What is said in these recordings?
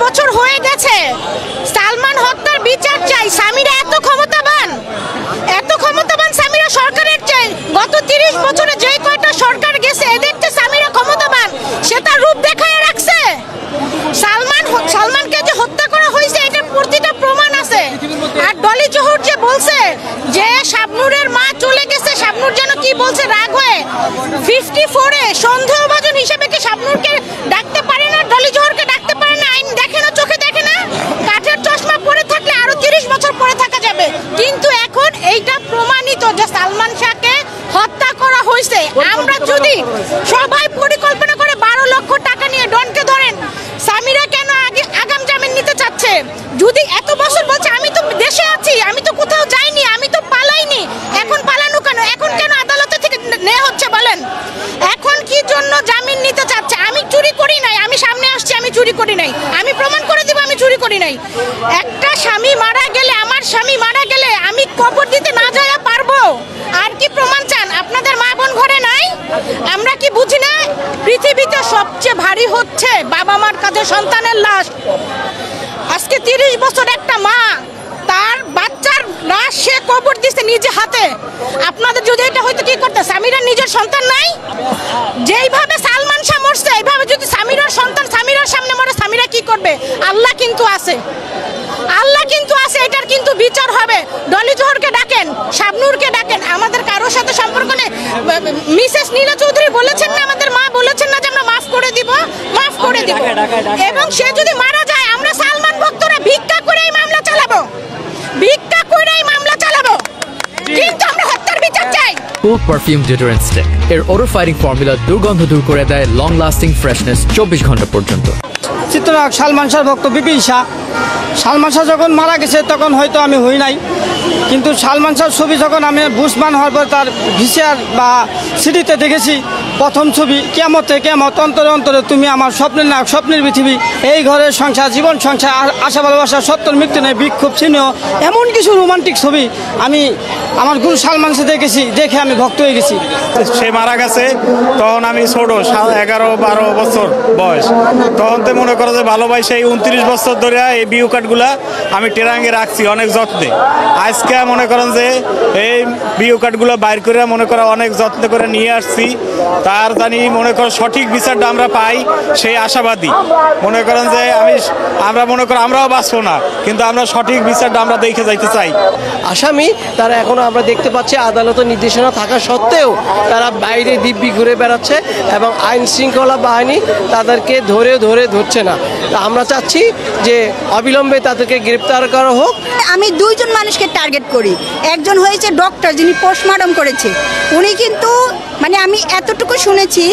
বছর হয়ে গেছে, সালমান হত্যার বিচার চাই। সামিরা এত ক্ষমতাবান সামিরা সরকারের চাই। গত 30 বছরে যে কয়টা সরকার গেছে এদের চেয়ে সামিরা ক্ষমতাবান, সে তার রূপ দেখায় রাখছে। সালমানকে যে হত্যা করা হয়েছে এটার প্রতিটা প্রমাণ আছে। আর ডলি জোহর যে বলছে যে শাবনূরের মা চলে গেছে, শাবনূর যেন কি বলছে রাগ হয়ে 54-এ সন্দেহভাজন হিসেবে কি শাবনূরকে ডাকতে পারে না, ডলি জোহরকে ডাকতে পারে না? আইন দেখে না, চোখে দেখে না? কাঠের চশমা পরে থাকলে আরো 30 বছর পরে থাকা যাবে, কিন্তু এখন এইটা প্রমাণিত যে সালমান শাহকে হত্যা করা হয়েছে। আমরা যদি সবাই পরিকল্পনা করে 12 লক্ষ টাকা নিয়ে ডনকে ধরেন, সামিরা কেন আগাম জামিন নিতে চাচ্ছে? যদি এত বছর বলছে আমি তো দেশে আছি, আমি তো কোথাও যাইনি, আমি তো পালাইনি, এখন পালানো কেন? এখন কেন আদালতে থেকে নেওয়া হচ্ছে বলেন? এখন কি জন্য জামিন নিতে চাচ্ছে? আমি চুরি করি নাই, আমি সামনে আসছি, আমি চুরি করি নাই, আমি প্রমাণ করে দিব আমি চুরি করি নাই। একটা স্বামী মারা গেলে, আমার স্বামী মারা গেলে আমি কবর দিতে না যাওয়া পারবো? আর কি প্রমাণ চান? আপনাদের মা বোন ঘরে নাই? আমরা কি বুঝি না পৃথিবীতে সবচেয়ে ভারী হচ্ছে বাবা মার কাছে সন্তানের লাশ? আজকে 30 বছর একটা মা তার বাচ্চার লাশ সে কবর দিচ্ছে নিজে হাতে। আপনাদের যদি এটা হয়তো কি করতে? সামিরার নিজের সন্তান নাই? যেইভাবে সালমান শাহ মরছে এইভাবে যদি সামিরার সন্তান সামিরার সামনে মরে, সামিরা কি করবে? আল্লাহ কিন্তু আছে, এটার কিন্তু বিচার হবে। ডলি জোহরকে ডাকেন, শাবনূরকে ডাকেন, আমাদের কারোর সাথে সম্পর্ক নেই। মিসেস নীলা চৌধুরী বলেছেন না, আমাদের মা বলেছেন না যে আমরা মাফ করে দিব, মাফ করে দিব। এবং সে যদি মারা যায় আমরা সালমান ভক্তরা ভিক্ষা করেই মামলা চালাবো, কিন্তু আমরা হত্যার বিচার চাই। Cool Perfume Deodorant Stick এর odor fighting formula দুর্গন্ধ দূর করে দেয় লং লাস্টিং ফ্রেশনেস 24 ঘন্টা পর্যন্ত। চিত্রনায়ক সালমান শাহর ভক্ত বিপিন শাহ, সালমান শাহ যখন মারা গেছে তখন হয়তো আমি হই নাই, কিন্তু সালমান শাহর ছবি যখন আমি বুসমান হওয়ার পর তার ভিসিআর বা সিডিতে দেখেছি, প্রথম ছবি কিয়ামতে কিয়ামত, অন্তরে অন্তরে তুমি আমার স্বপ্নের নায়ক, স্বপ্নের পৃথিবী, এই ঘরের সংসার, জীবন সংসার, আশা ভালোবাসা, সত্যর মৃত্যু নেই, বিক্ষোভ চিহ্ন, এমন কিছু রোমান্টিক ছবি আমি আমার গুরু সালমান শাহ দেখেছি, দেখে আমি ভক্ত হয়ে গেছি। সে মারা গেছে তখন আমি ছোট, 11-12 বছর বয়স। তখন তো মনে করো যে ভালোবাসা এই 29 বছর ধরে এই বিউ কার্ডগুলা আমি টেরাঙ্গে রাখছি অনেক যত্নে। আজকে মনে করেন যে এই বিউ কার্ডগুলো বাইর করে মনে করো অনেক যত্ন করে নিয়ে আসছি, তার জানি মনে করো সঠিক বিচারটা আমরা পাই সেই আশাবাদী। মনে করেন যে আমরা মনে করো আমরাও বাঁচবো না, কিন্তু আমরা সঠিক বিচারটা আমরা দেখে যাইতে চাই। আসামি তারা এখনো আমরা দেখতে পাচ্ছি আদালতের নির্দেশনা থাকা সত্ত্বেও তারা বাইরে দিব্যি ঘুরে বেড়াচ্ছে এবং আইন শৃঙ্খলা বাহিনী তাদেরকে ধরছে না। আমরা চাচ্ছি যে অবিলম্বে তাদেরকে গ্রেপ্তার করা হোক। আমি 2 জন মানুষকে টার্গেট করি। একজন হয়েছে ডক্টর যিনি পোস্টমর্টম করেছে, উনি কিন্তু মানে আমি এতটুকু শুনেছি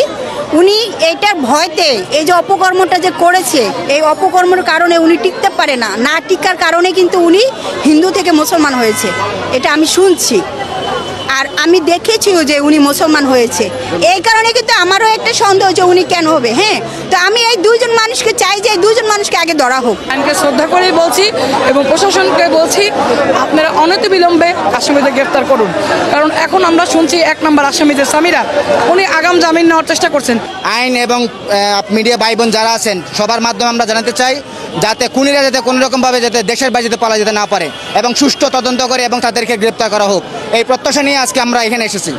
উনি এইটার ভয়তে এই যে অপকর্মটা যে করেছে, এই অপকর্মের কারণে উনি টিকতে পারে না টিকার কারণে কিন্তু উনি হিন্দু থেকে মুসলমান হয়েছে, এটা আমি শুনছি। আর আমি দেখেছিও যে উনি মুসলমান হয়েছে, এই কারণে কিন্তু আমারও একটা সন্দেহ যে উনি কেন হবে। হ্যাঁ, তো আমি এই 2 জন মানুষকে চাই যে এই 2 জন মানুষকে আগে ধরা হোক। আইনকে শ্রদ্ধা করেই বলছি এবং প্রশাসনকে বলছি আপনারা অনতিবিলম্বে আসামিদের গ্রেফতার করুন, কারণ এখন আমরা শুনছি 1 নম্বর আসামি যে সামিরা, উনি আগাম জামিন নেওয়ার চেষ্টা করছেন। আইন এবং মিডিয়া ভাই বোন যারা আছেন সবার মাধ্যমে আমরা জানাতে চাই যাতে খুনিরা যাতে কোনো রকমভাবে যাতে দেশের বাইরে পালা যেতে না পারে এবং সুষ্ঠু তদন্ত করে এবং তাদেরকে গ্রেপ্তার করা হোক, এই প্রত্যাশা নিয়ে আজকে আমরা এখানে এসেছি।